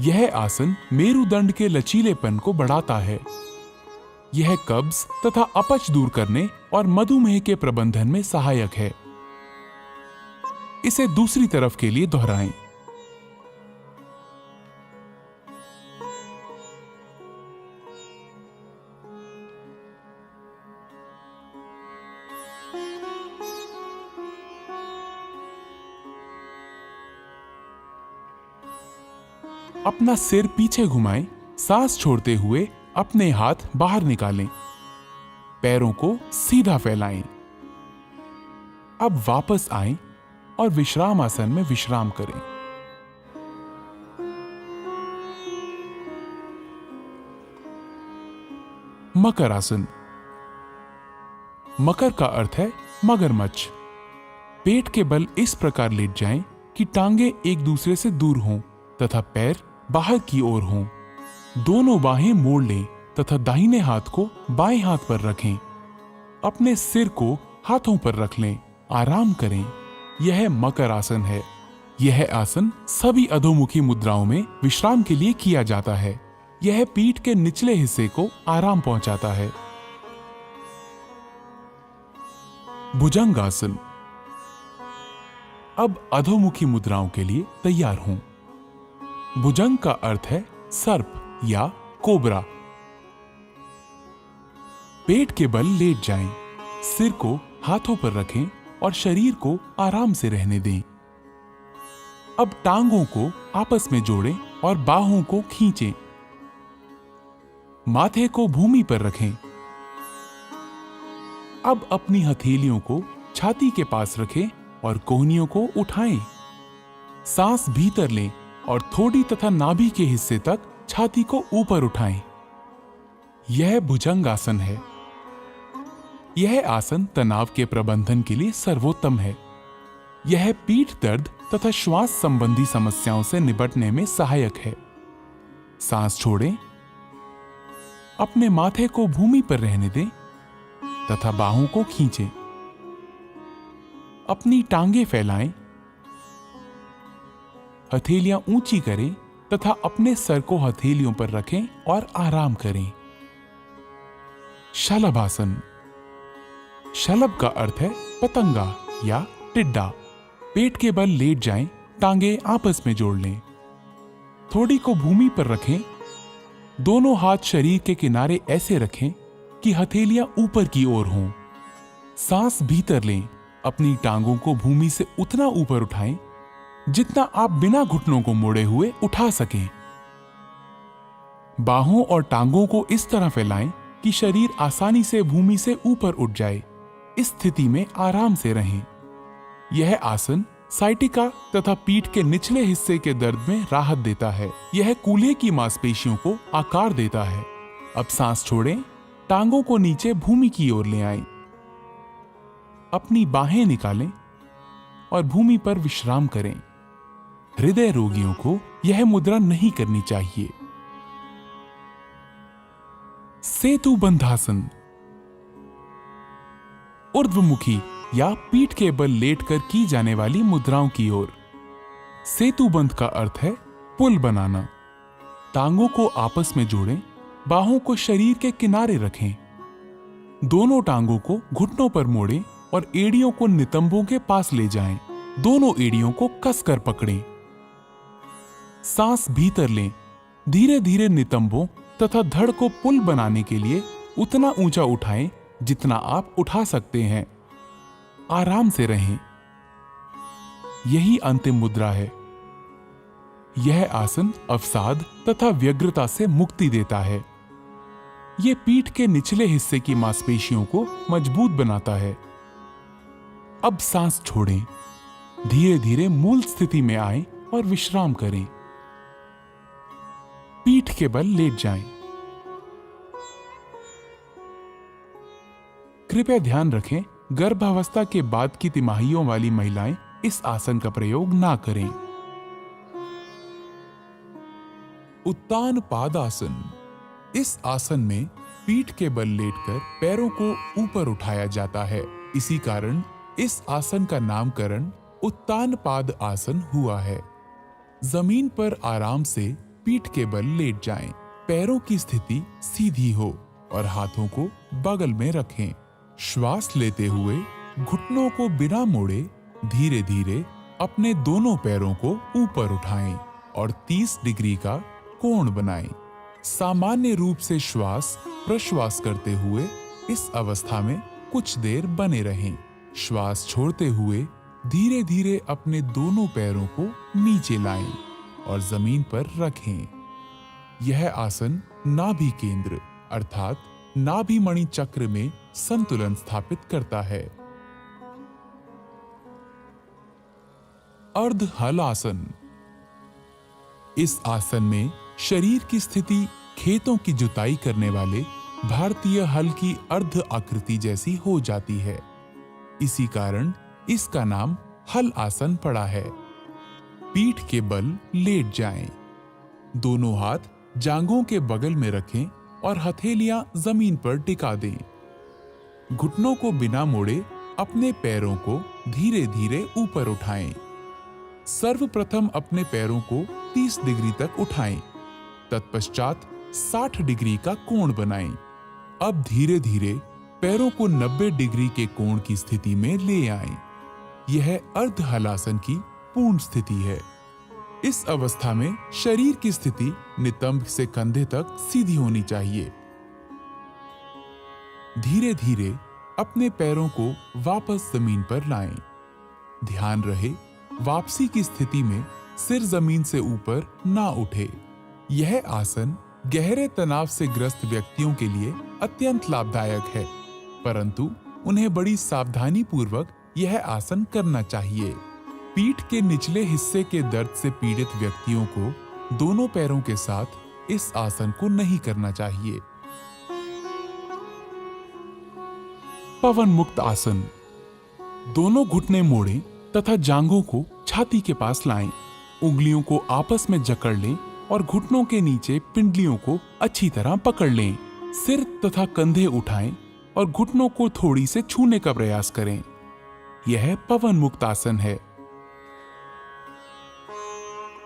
यह आसन मेरुदंड के लचीलेपन को बढ़ाता है। यह कब्ज तथा अपच दूर करने और मधुमेह के प्रबंधन में सहायक है। इसे दूसरी तरफ के लिए दोहराएं। अपना सिर पीछे घुमाएं। सांस छोड़ते हुए अपने हाथ बाहर निकालें, पैरों को सीधा फैलाएं। अब वापस आएं और विश्राम आसन में विश्राम करें। मकर आसन। मकर का अर्थ है मगरमच्छ। पेट के बल इस प्रकार लेट जाएं कि टांगे एक दूसरे से दूर हों तथा पैर बाहर की ओर हों। दोनों बाहें मोड़ लें तथा दाहिने हाथ को बाएं हाथ पर रखें। अपने सिर को हाथों पर रख लें। आराम करें। यह मकर आसन है। यह आसन सभी अधोमुखी मुद्राओं में विश्राम के लिए किया जाता है। यह पीठ के निचले हिस्से को आराम पहुंचाता है। भुजंगासन। अब अधोमुखी मुद्राओं के लिए तैयार हों। भुजंग का अर्थ है सर्प या कोबरा। पेट के बल लेट जाएं, सिर को हाथों पर रखें और शरीर को आराम से रहने दें। अब टांगों को आपस में जोड़ें और बाहों को खींचें। माथे को भूमि पर रखें। अब अपनी हथेलियों को छाती के पास रखें और कोहनियों को उठाएं। सांस भीतर लें और थोड़ी तथा नाभि के हिस्से तक छाती को ऊपर उठाएं। यह भुजंग आसन है। यह आसन तनाव के प्रबंधन के लिए सर्वोत्तम है। यह पीठ दर्द तथा श्वास संबंधी समस्याओं से निपटने में सहायक है। सांस छोड़ें, अपने माथे को भूमि पर रहने दें तथा बाहों को खींचें। अपनी टांगे फैलाएं, हथेलियां ऊंची करें तथा अपने सर को हथेलियों पर रखें और आराम करें। शलभासन। शलभ का अर्थ है पतंगा या टिड्डा। पेट के बल लेट जाएं, टांगे आपस में जोड़ लें। थोड़ी को भूमि पर रखें। दोनों हाथ शरीर के किनारे ऐसे रखें कि हथेलियां ऊपर की ओर हों। सांस भीतर लें। अपनी टांगों को भूमि से उतना ऊपर उठाएं जितना आप बिना घुटनों को मोड़े हुए उठा सकें। बाहों और टांगों को इस तरह फैलाएं कि शरीर आसानी से भूमि से ऊपर उठ जाए। इस स्थिति में आराम से रहें। यह आसन साइटिका तथा पीठ के निचले हिस्से के दर्द में राहत देता है। यह कूल्हे की मांसपेशियों को आकार देता है। अब सांस छोड़ें, टांगों को नीचे भूमि की ओर ले आएं। अपनी बाहें निकालें और भूमि पर विश्राम करें। हृदय रोगियों को यह मुद्रा नहीं करनी चाहिए। सेतु बंधासन। ऊर्ध्वमुखी या पीठ के बल लेटकर की जाने वाली मुद्राओं की ओर। सेतु बंध का अर्थ है पुल बनाना। टांगों को आपस में जोड़ें, बाहों को शरीर के किनारे रखें। दोनों टांगों को घुटनों पर मोड़ें और एड़ियों को नितंबों के पास ले जाएं। दोनों एड़ियों को कसकर पकड़ें। सांस भीतर लें। धीरे धीरे नितंबों तथा धड़ को पुल बनाने के लिए उतना ऊंचा उठाएं जितना आप उठा सकते हैं। आराम से रहें। यही अंतिम मुद्रा है। यह आसन अवसाद तथा व्यग्रता से मुक्ति देता है। यह पीठ के निचले हिस्से की मांसपेशियों को मजबूत बनाता है। अब सांस छोड़ें। धीरे धीरे मूल स्थिति में आए और विश्राम करें। पीठ के बल लेट जाएं। कृपया ध्यान रखें, गर्भावस्था के बाद की तिमाहियों वाली महिलाएं इस आसन का प्रयोग ना करें। उत्तान पादासन। इस आसन में पीठ के बल लेटकर पैरों को ऊपर उठाया जाता है। इसी कारण इस आसन का नामकरण उत्तान पाद आसन हुआ है। जमीन पर आराम से पीठ के बल लेट जाएं। पैरों की स्थिति सीधी हो और हाथों को बगल में रखें। श्वास लेते हुए घुटनों को बिना मोड़े धीरे धीरे अपने दोनों पैरों को ऊपर उठाएं और 30 डिग्री का कोण बनाएं। सामान्य रूप से श्वास प्रश्वास करते हुए इस अवस्था में कुछ देर बने रहें। श्वास छोड़ते हुए धीरे धीरे अपने दोनों पैरों को नीचे लाएं और जमीन पर रखें। यह आसन नाभि केंद्र अर्थात नाभि मणि चक्र में संतुलन स्थापित करता है। अर्ध हल आसन। इस आसन में शरीर की स्थिति खेतों की जुताई करने वाले भारतीय हल की अर्ध आकृति जैसी हो जाती है। इसी कारण इसका नाम हल आसन पड़ा है। पीठ के बल लेट जाएं। दोनों हाथ जांघों के बगल में रखें और हथेलियां जमीन पर टिका दें। घुटनों को बिना मोड़े अपने पैरों को धीरे धीरे ऊपर उठाएं। सर्वप्रथम अपने पैरों को 30 डिग्री तक उठाएं। तत्पश्चात 60 डिग्री का कोण बनाएं। अब धीरे धीरे पैरों को 90 डिग्री के कोण की स्थिति में ले आएं। यह अर्ध हलासन की पूर्ण स्थिति है। इस अवस्था में शरीर की स्थिति नितंब से कंधे तक सीधी होनी चाहिए। धीरे धीरे अपने पैरों को वापस जमीन पर लाएं। ध्यान रहे वापसी की स्थिति में सिर जमीन से ऊपर ना उठे। यह आसन गहरे तनाव से ग्रस्त व्यक्तियों के लिए अत्यंत लाभदायक है, परंतु उन्हें बड़ी सावधानी पूर्वक यह आसन करना चाहिए। पीठ के निचले हिस्से के दर्द से पीड़ित व्यक्तियों को दोनों पैरों के साथ इस आसन को नहीं करना चाहिए। पवन मुक्त आसन। दोनों घुटने मोड़ें तथा जांघों को छाती के पास लाएं। उंगलियों को आपस में जकड़ लें और घुटनों के नीचे पिंडलियों को अच्छी तरह पकड़ लें। सिर तथा कंधे उठाएं और घुटनों को थोड़ी से छूने का प्रयास करें। यह पवन मुक्त आसन है।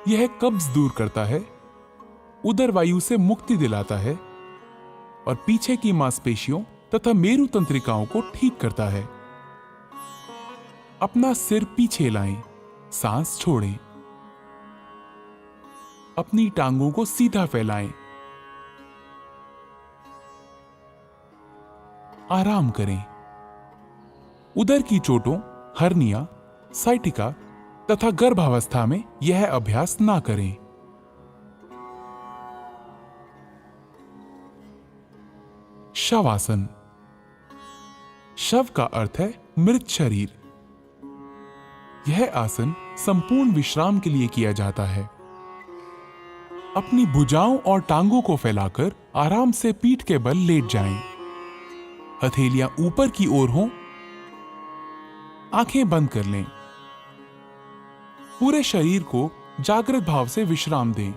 यह कब्ज दूर करता है, उदर वायु से मुक्ति दिलाता है और पीछे की मांसपेशियों तथा मेरु तंत्रिकाओं को ठीक करता है। अपना सिर पीछे लाएं, सांस छोड़ें। अपनी टांगों को सीधा फैलाएं। आराम करें। उदर की चोटों, हर्निया, साइटिका तथा गर्भावस्था में यह अभ्यास ना करें। शवासन। शव का अर्थ है मृत शरीर। यह आसन संपूर्ण विश्राम के लिए किया जाता है। अपनी भुजाओं और टांगों को फैलाकर आराम से पीठ के बल लेट जाएं। हथेलियां ऊपर की ओर हों। आंखें बंद कर लें। पूरे शरीर को जागृत भाव से विश्राम दें।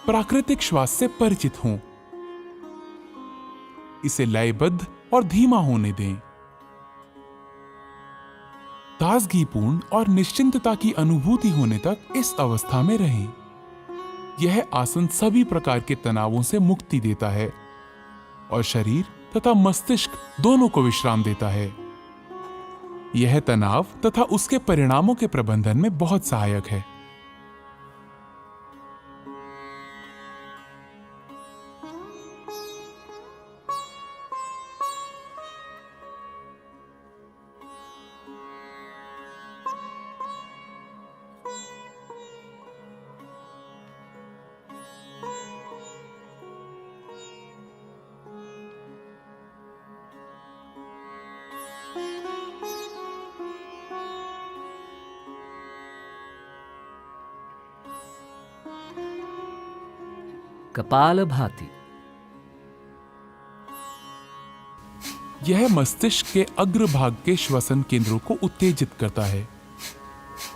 प्राकृतिक श्वास से परिचित हों। इसे लयबद्ध और धीमा होने दें। ताजगीपूर्ण और निश्चिंतता की अनुभूति होने तक इस अवस्था में रहें। यह आसन सभी प्रकार के तनावों से मुक्ति देता है और शरीर तथा मस्तिष्क दोनों को विश्राम देता है। यह तनाव तथा उसके परिणामों के प्रबंधन में बहुत सहायक है। कपालभाति। यह मस्तिष्क के अग्रभाग के श्वसन केंद्रों को उत्तेजित करता है।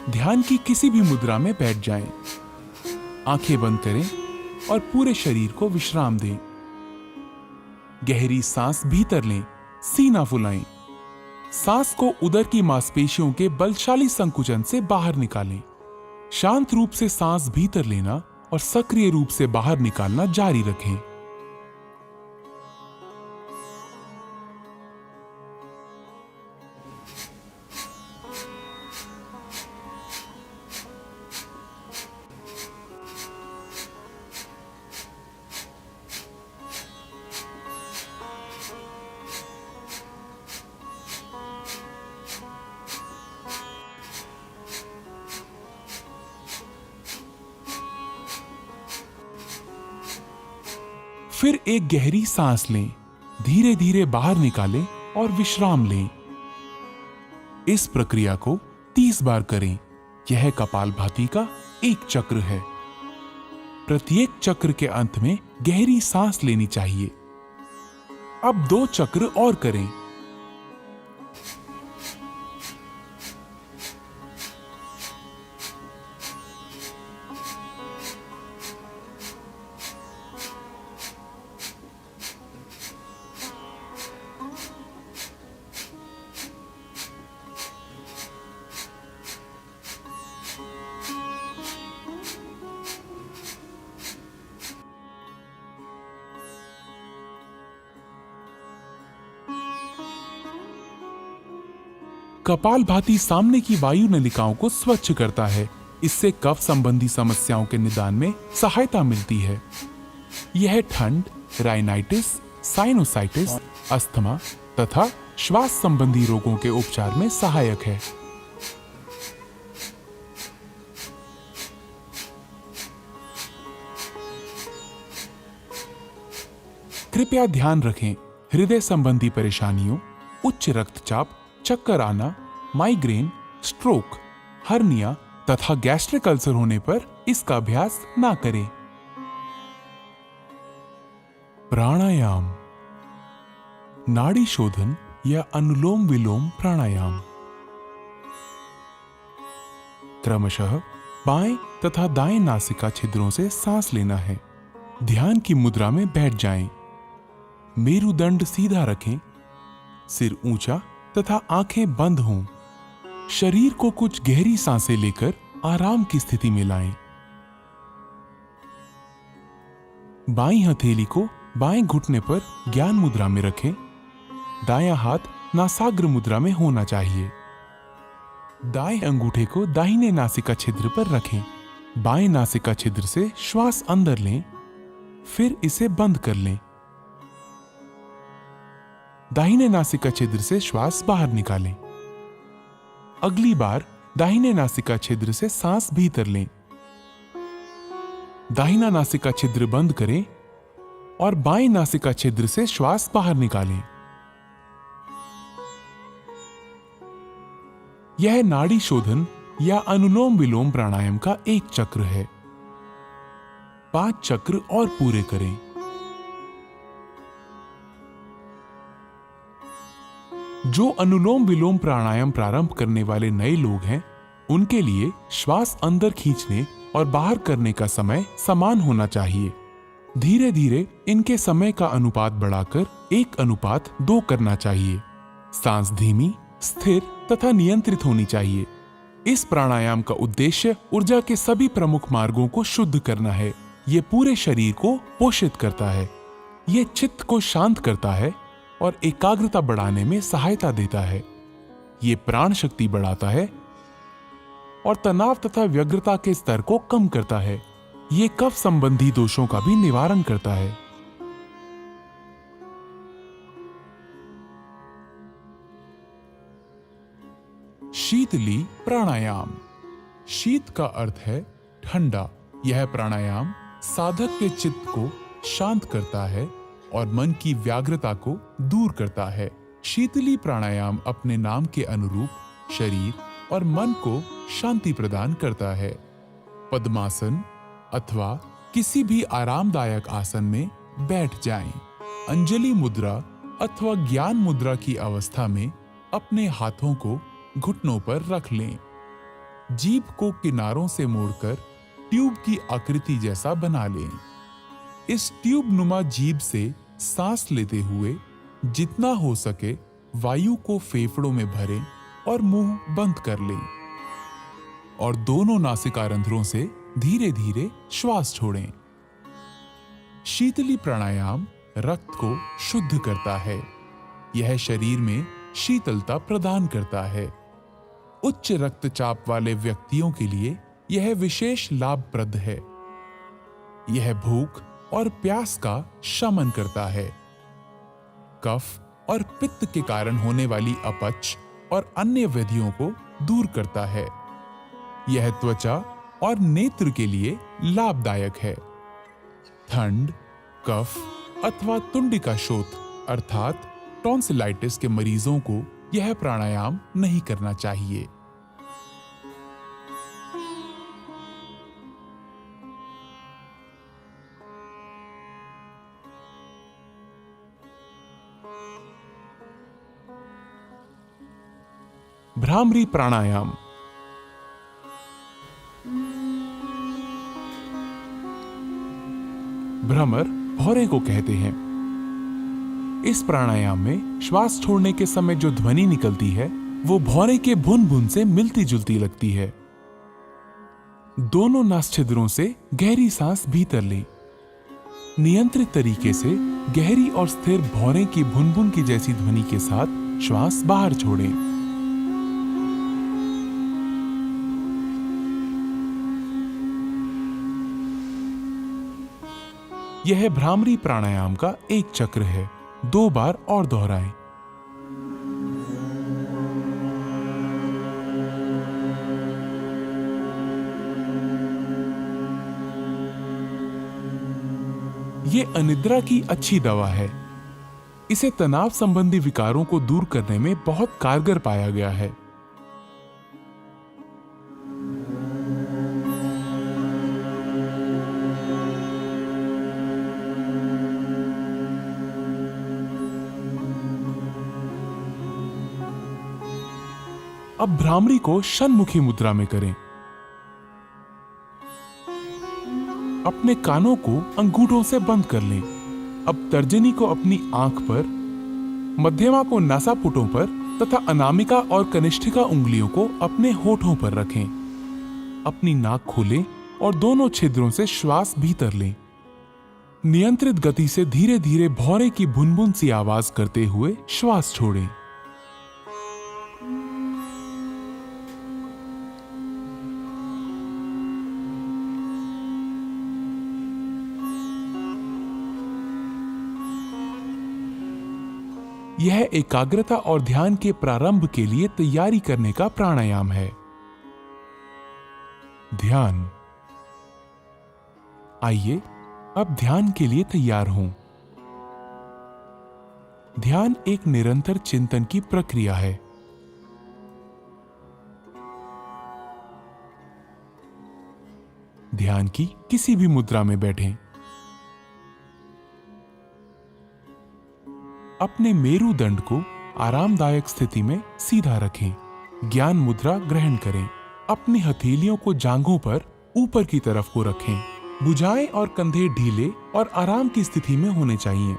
ध्यान की किसी भी मुद्रा में बैठ जाएं, आंखें बंद करें और पूरे शरीर को विश्राम दें। गहरी सांस भीतर लें, सीना फुलाएं। सांस को उदर की मांसपेशियों के बलशाली संकुचन से बाहर निकालें। शांत रूप से सांस भीतर लेना और सक्रिय रूप से बाहर निकालना जारी रखें। फिर एक गहरी सांस लें, धीरे धीरे बाहर निकालें और विश्राम लें। इस प्रक्रिया को 30 बार करें। यह कपालभाति का एक चक्र है। प्रत्येक चक्र के अंत में गहरी सांस लेनी चाहिए। अब 2 चक्र और करें। कपालभाति सामने की वायु नलिकाओं को स्वच्छ करता है। इससे कफ संबंधी समस्याओं के निदान में सहायता मिलती है। यह ठंड, राइनाइटिस, साइनोसाइटिस, अस्थमा तथा श्वास संबंधी रोगों के उपचार में सहायक है। कृपया ध्यान रखें, हृदय संबंधी परेशानियों, उच्च रक्तचाप, चक्कर आना, माइग्रेन, स्ट्रोक, हर्निया तथा गैस्ट्रिक अल्सर होने पर इसका अभ्यास ना करें। प्राणायाम, नाड़ी शोधन या अनुलोम विलोम प्राणायाम। क्रमशः बाएं तथा दाएं नासिका छिद्रों से सांस लेना है। ध्यान की मुद्रा में बैठ जाएं। मेरुदंड सीधा रखें, सिर ऊंचा तथा आंखें बंद हों। शरीर को कुछ गहरी सांसें लेकर आराम की स्थिति में लाएं। बाईं हथेली को बाएं घुटने पर ज्ञान मुद्रा में रखें। दायां हाथ नासाग्र मुद्रा में होना चाहिए। दाएं अंगूठे को दाहिने नासिका छिद्र पर रखें। बाएं नासिका छिद्र से श्वास अंदर लें, फिर इसे बंद कर लें। दाहिने नासिका छिद्र से श्वास बाहर निकालें। अगली बार दाहिने नासिका छिद्र से सांस भीतर लें। दाहिना नासिका छिद्र बंद करें और बाएं नासिका छिद्र से श्वास बाहर निकालें। यह नाड़ी शोधन या अनुलोम विलोम प्राणायाम का एक चक्र है। 5 चक्र और पूरे करें। जो अनुलोम विलोम प्राणायाम प्रारंभ करने वाले नए लोग हैं, उनके लिए श्वास अंदर खींचने और बाहर करने का समय समान होना चाहिए। धीरे धीरे इनके समय का अनुपात बढ़ाकर 1:2 करना चाहिए। सांस धीमी, स्थिर तथा नियंत्रित होनी चाहिए। इस प्राणायाम का उद्देश्य ऊर्जा के सभी प्रमुख मार्गों को शुद्ध करना है। ये पूरे शरीर को पोषित करता है। ये चित्त को शांत करता है और एकाग्रता बढ़ाने में सहायता देता है। ये प्राण शक्ति बढ़ाता है और तनाव तथा व्यग्रता के स्तर को कम करता है। ये कफ संबंधी दोषों का भी निवारण करता है। शीतली प्राणायाम। शीत का अर्थ है ठंडा। यह प्राणायाम साधक के चित्त को शांत करता है और मन की व्याग्रता को दूर करता है। शीतली प्राणायाम अपने नाम के अनुरूप शरीर और मन को शांति प्रदान करता है। पद्मासन अथवा किसी भी आरामदायक आसन में बैठ जाएं। अंजलि मुद्रा अथवा ज्ञान मुद्रा की अवस्था में अपने हाथों को घुटनों पर रख लें। जीभ को किनारों से मोड़कर ट्यूब की आकृति जैसा बना लें। इस ट्यूब नुमा जीभ से सांस लेते हुए जितना हो सके वायु को फेफड़ों में भरें और मुंह बंद कर लें और दोनों नासिका रंध्रों से धीरे धीरे श्वास छोड़ें। शीतली प्राणायाम रक्त को शुद्ध करता है। यह शरीर में शीतलता प्रदान करता है। उच्च रक्तचाप वाले व्यक्तियों के लिए यह विशेष लाभप्रद है। यह भूख और प्यास का शमन करता है। कफ और पित्त के कारण होने वाली अपच और अन्य व्याधियों को दूर करता है। यह त्वचा और नेत्र के लिए लाभदायक है। ठंड, कफ अथवा तुंडी का शोथ अर्थात टॉन्सिलाइटिस के मरीजों को यह प्राणायाम नहीं करना चाहिए। भ्रामरी प्राणायाम। भ्रमर भौरे को कहते हैं। इस प्राणायाम में श्वास छोड़ने के समय जो ध्वनि निकलती है वो भौरे के भुन भुन से मिलती जुलती लगती है। दोनों नासछिद्रों से गहरी सांस भीतर लें। नियंत्रित तरीके से गहरी और स्थिर भौरे की भुन भुन की जैसी ध्वनि के साथ श्वास बाहर छोड़ें। यह भ्रामरी प्राणायाम का एक चक्र है। 2 बार और दोहराएं। ये अनिद्रा की अच्छी दवा है। इसे तनाव संबंधी विकारों को दूर करने में बहुत कारगर पाया गया है। अब भ्रामरी को षण्मुखी मुद्रा में करें। अपने कानों को अंगूठों से बंद कर लें। अब तर्जनी को अपनी आंख पर, मध्यमा को नासापुटों पर तथा अनामिका और कनिष्ठिका उंगलियों को अपने होठों पर रखें। अपनी नाक खोलें और दोनों छिद्रों से श्वास भीतर लें। नियंत्रित गति से धीरे धीरे भौरे की भुनभुन सी आवाज करते हुए श्वास छोड़ें। यह एकाग्रता और ध्यान के प्रारंभ के लिए तैयारी करने का प्राणायाम है। ध्यान। आइए अब ध्यान के लिए तैयार हों। ध्यान एक निरंतर चिंतन की प्रक्रिया है। ध्यान की किसी भी मुद्रा में बैठें। अपने मेरुदंड को आरामदायक स्थिति में सीधा रखें। ज्ञान मुद्रा ग्रहण करें। अपनी हथेलियों को जांघों पर ऊपर की तरफ को रखें। भुजाएं और कंधे ढीले और आराम की स्थिति में होने चाहिए।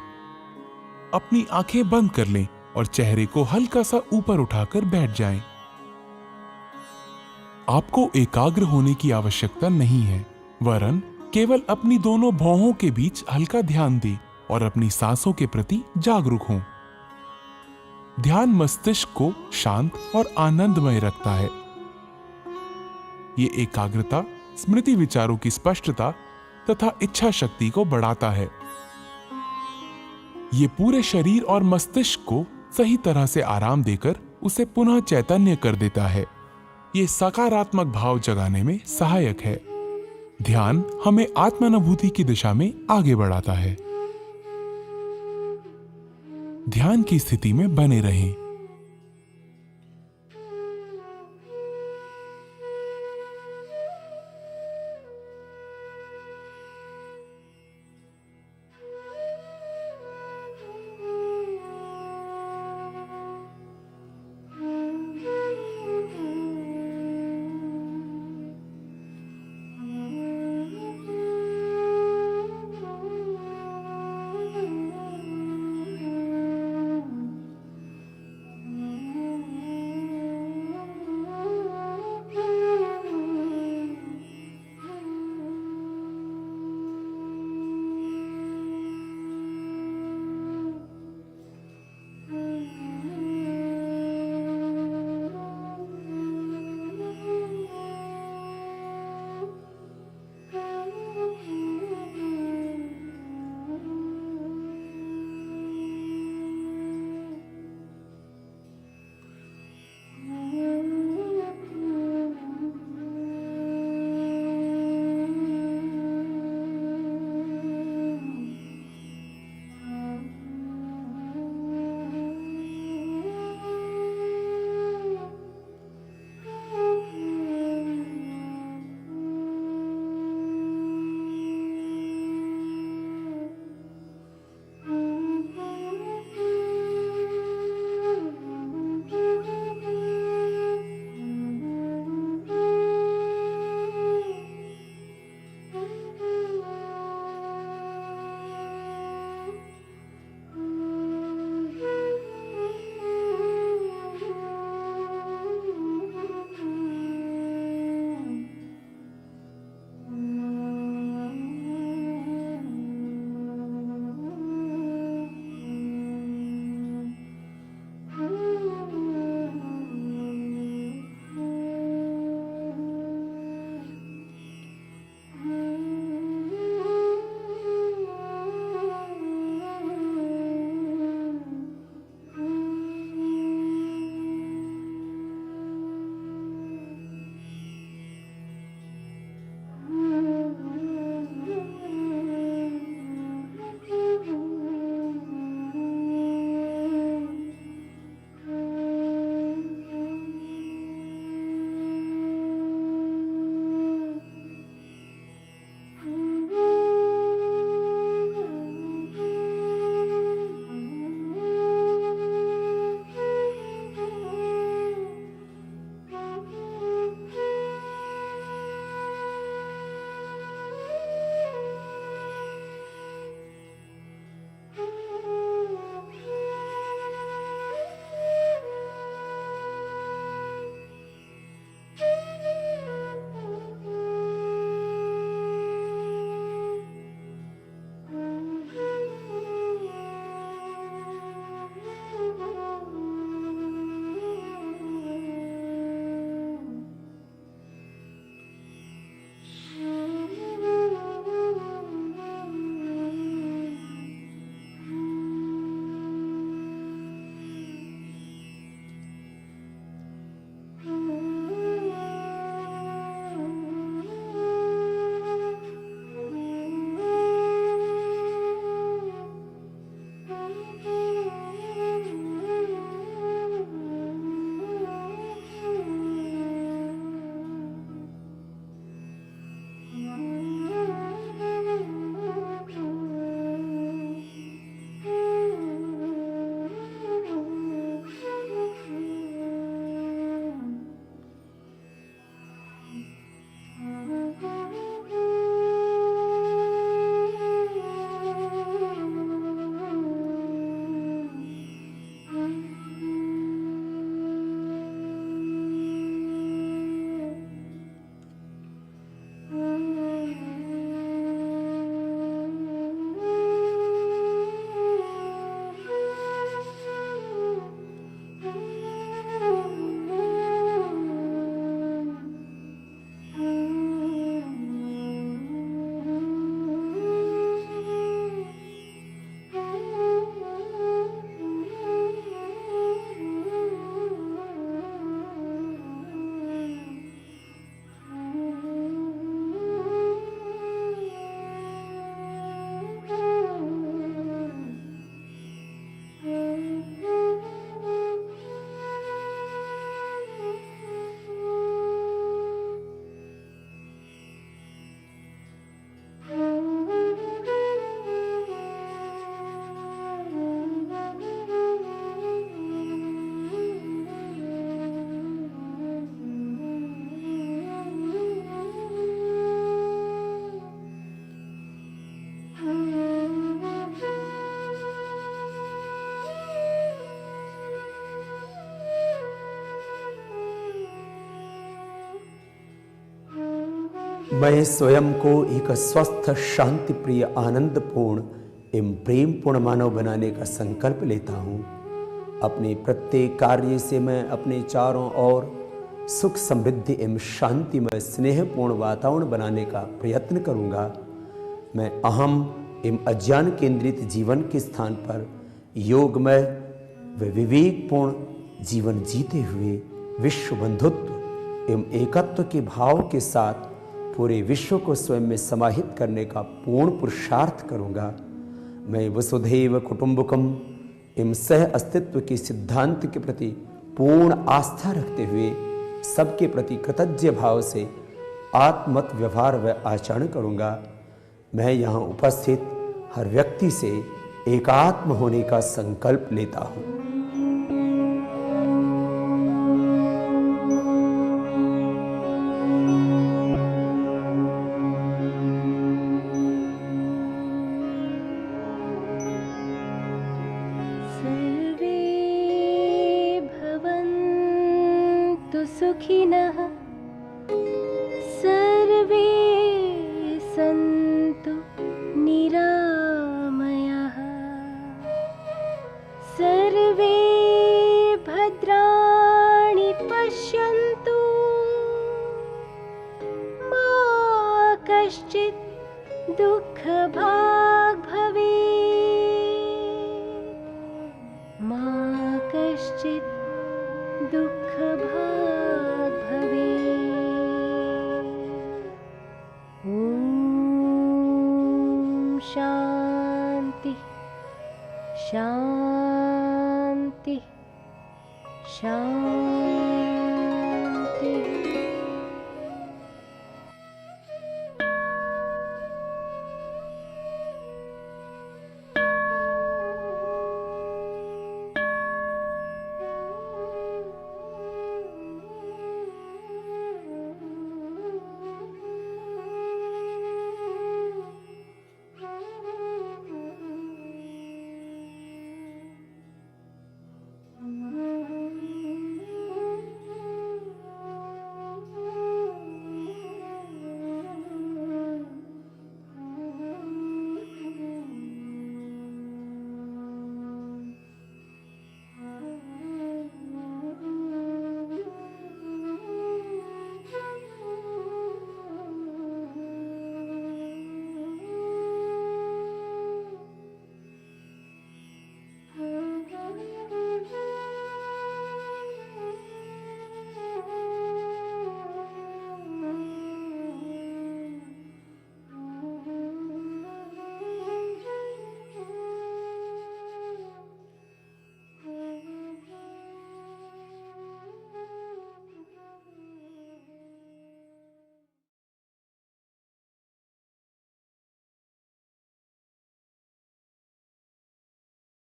अपनी आंखें बंद कर लें और चेहरे को हल्का सा ऊपर उठाकर बैठ जाएं। आपको एकाग्र होने की आवश्यकता नहीं है, वरन केवल अपनी दोनों भौहों के बीच हल्का ध्यान दें और अपनी सांसों के प्रति जागरूक हों। ध्यान मस्तिष्क को शांत और आनंदमय रखता है। ये एकाग्रता, स्मृति, विचारों की स्पष्टता तथा इच्छा शक्ति को बढ़ाता है। ये पूरे शरीर और मस्तिष्क को सही तरह से आराम देकर उसे पुनः चैतन्य कर देता है। ये सकारात्मक भाव जगाने में सहायक है। ध्यान हमें आत्मानुभूति की दिशा में आगे बढ़ाता है। ध्यान की स्थिति में बने रहें। मैं स्वयं को एक स्वस्थ, शांति प्रिय, आनंदपूर्ण एवं प्रेमपूर्ण मानव बनाने का संकल्प लेता हूँ। अपने प्रत्येक कार्य से मैं अपने चारों ओर सुख, समृद्धि एवं शांतिमय, स्नेहपूर्ण वातावरण बनाने का प्रयत्न करूँगा। मैं अहम एवं अज्ञान केंद्रित जीवन के स्थान पर योगमय व विवेकपूर्ण जीवन जीते हुए विश्व बंधुत्व एवं एकत्व के भाव के साथ पूरे विश्व को स्वयं में समाहित करने का पूर्ण पुरुषार्थ करूँगा। मैं वसुधैव कुटुंबकम एवं सह अस्तित्व के सिद्धांत के प्रति पूर्ण आस्था रखते हुए सबके प्रति कृतज्ञ भाव से आत्मत व्यवहार व आचरण करूँगा। मैं यहाँ उपस्थित हर व्यक्ति से एकात्म होने का संकल्प लेता हूँ। सुखिनः सर्वे सन्तु निरामयाः सर्वे भद्राणि पश्यन्तु मा कश्चित् दुःखभाग् भवेत् मा कश्चित् दुःखभाग् भवेत्। ॐ शान्ति शान्ति।